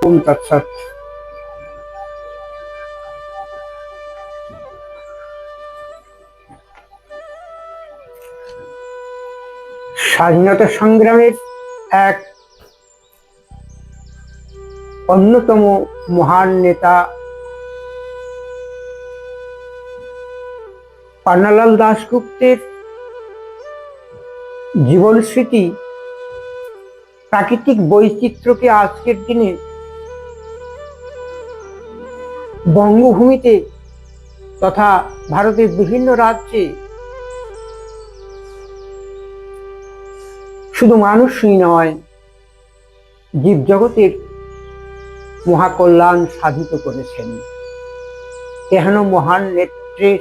ওম তৎসৎ। স্বাধীনতা সংগ্রামের এক অন্যতম মহান নেতা পান্নালাল দাশগুপ্তের জীবন স্মৃতি প্রাকৃতিক বৈচিত্র্যকে আজকের দিনে বঙ্গভূমিতে তথা ভারতের বিভিন্ন রাজ্যে শুধু মানুষই নয়, জীবজগতের মহাকল্যাণ সাধিত করেছেন। এহেন মহান নেত্রের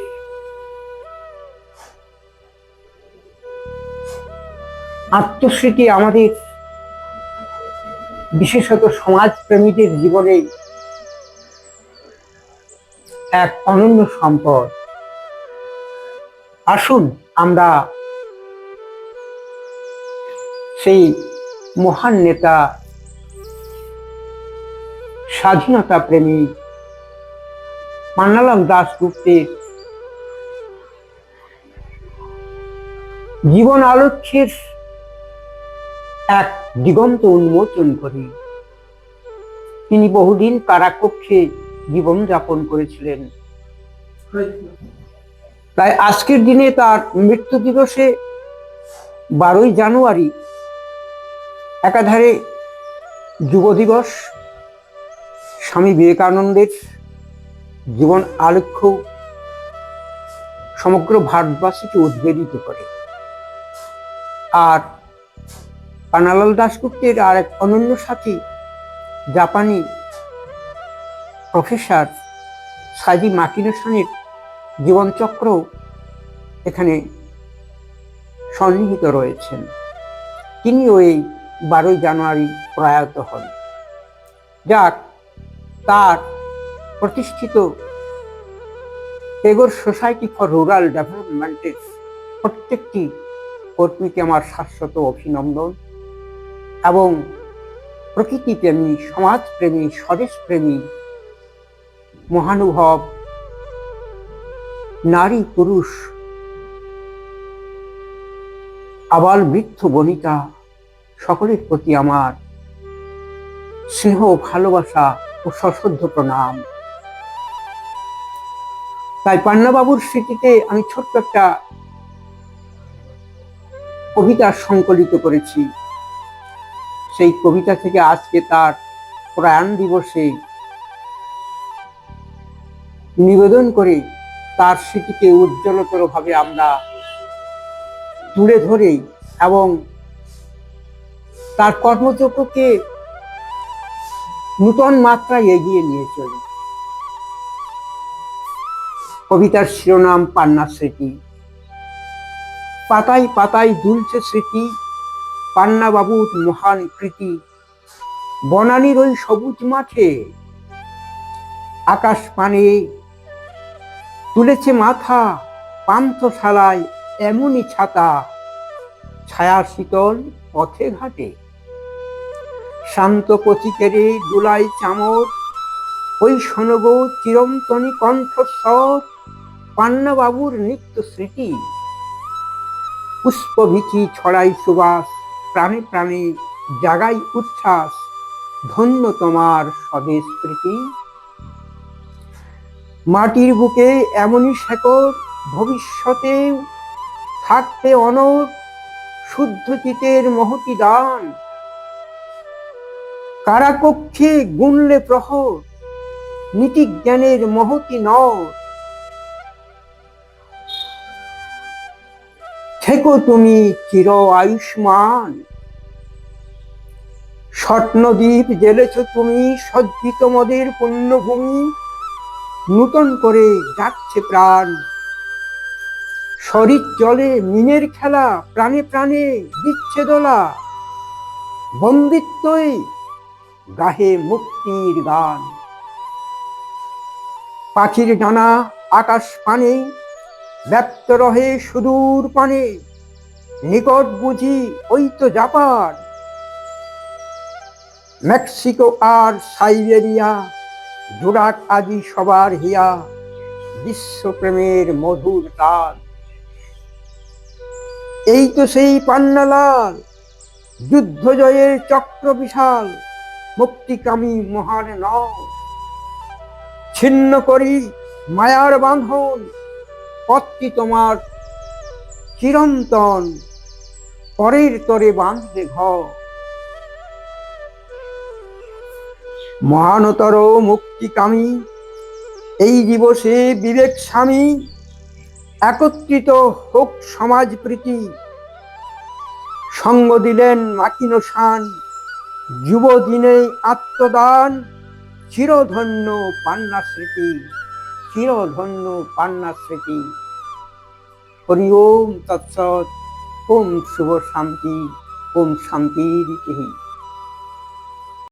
আত্মস্মৃতি আমাদের বিশেষত সমাজপ্রেমীদের জীবনে এক অনন্য সম্পদ। আসুন আমরা সেই মহান নেতা, স্বাধীনতা প্রেমী পান্নালাল দাশগুপ্তের জীবন আলোচ্যের এক দিগন্ত উন্মোচন করি। তিনি বহুদিন কারাকক্ষে জীবনযাপন করেছিলেন। তাই আজকের দিনে তার মৃত্যু দিবসে 12ই জানুয়ারি একাধারে যুব দিবস, স্বামী বিবেকানন্দের জীবন আলেখ্য সমগ্র ভারতবাসীকে উদ্বেলিত করে। আর পান্নালাল দাশগুপ্তের আর এক অনন্য সাথী জাপানি প্রফেসর সাজি মাকিনো-সানের জীবনচক্র এখানে সন্নিহিত রয়েছেন। তিনিও এই 12ই জানুয়ারি প্রয়াত হন। যাক, তার প্রতিষ্ঠিত টেগোর সোসাইটি ফর রুরাল ডেভেলপমেন্টের প্রত্যেকটি কর্মীকে আমার শাশ্বত অভিনন্দন এবং প্রকৃতিপ্রেমী, সমাজপ্রেমী, স্বদেশপ্রেমী মহানুভব নারী পুরুষ, আবাল বৃদ্ধ বনিতা সকলের প্রতি আমার স্নেহ, ভালোবাসা ও সশ্রদ্ধ প্রণাম। তাই পান্নাবাবুর স্মৃতিতে আমি ছোট্ট একটা কবিতা সংকলিত করেছি। সেই কবিতা থেকে আজকে তার প্রয়াণ দিবসে নিবেদন করে তার স্মৃতিকে উজ্জ্বলতর ভাবে আমরা তুলে ধরে এবং তার কর্মযোগ্যকে নূতন মাত্রায় এগিয়ে নিয়ে চলি। কবিতার শিরোনাম পান্না স্মৃতি। পাতায় পাতায় দুলছে স্মৃতি পান্নাবাবুর মহান কৃতি। বনানীর ওই সবুজ মাঠে আকাশ পানে তুলেছে মাথা, পান্থশালায় এমনই ছাতা, ছায়া শীতল পথে ঘাটে। শান্ত পথিকেরে দুলাই চামর, ওই শোনগো চিরন্তনী কণ্ঠস্বর পান্নাবাবুর নিত্য স্মৃতি। পুষ্পবীচি ছড়াই সুবাস, প্রাণে প্রাণে জাগাই উচ্ছ্বাস, ধন্য তোমার স্বদেশ প্রীতি। মাটির বুকে এমনই শেকড়, ভবিষ্যতে থাকতে অনড়, শুদ্ধ চিতের মহতি দান। কারাকক্ষে গুনলে প্রহর, নীতিজ্ঞানের মহতি নর। থেকো তুমি চির আয়ুষ্মান, স্বপ্নদ্বীপ জেলেছ তুমি সজ্জিত মদের পুণ্যভূমি। নূতন করে যাচ্ছে প্রাণ, শরীর জলে মিনের খেলা, প্রাণে প্রাণে দিচ্ছে দোলা। বন্দিত্বই গাহে মুক্তির গান। পাখির ডানা আকাশ পানে, ব্যক্ত রহে সুদূর পানে। নিকট বুঝি ওই তো জাপান, মেক্সিকো আর সাইবেরিয়া জোড়াক আজি সবার হিয়া, বিশ্বপ্রেমের মধুর তাল। এই তো সেই পান্নালাল, যুদ্ধ জয়ের চক্র বিশাল, মুক্তিকামী মহান নয়। ছিন্ন করি মায়ার বাঁধন, পথটি তোমার চিরন্তন, পরের তরে বাঁধবে ঘর। মহানতর মুক্তিকামী এই দিবসে বিবেক স্বামী, একত্রিত হোক সমাজ প্রীতি। সঙ্গ দিলেন মাকিনো শান, যুব দিনে আত্মদান। চিরধন্য পান্না স্মৃতি, চিরধন্য পান্না স্মৃতি। হরি ওম তৎসৎ। ওম শুভ শান্তি, ওম শান্তির।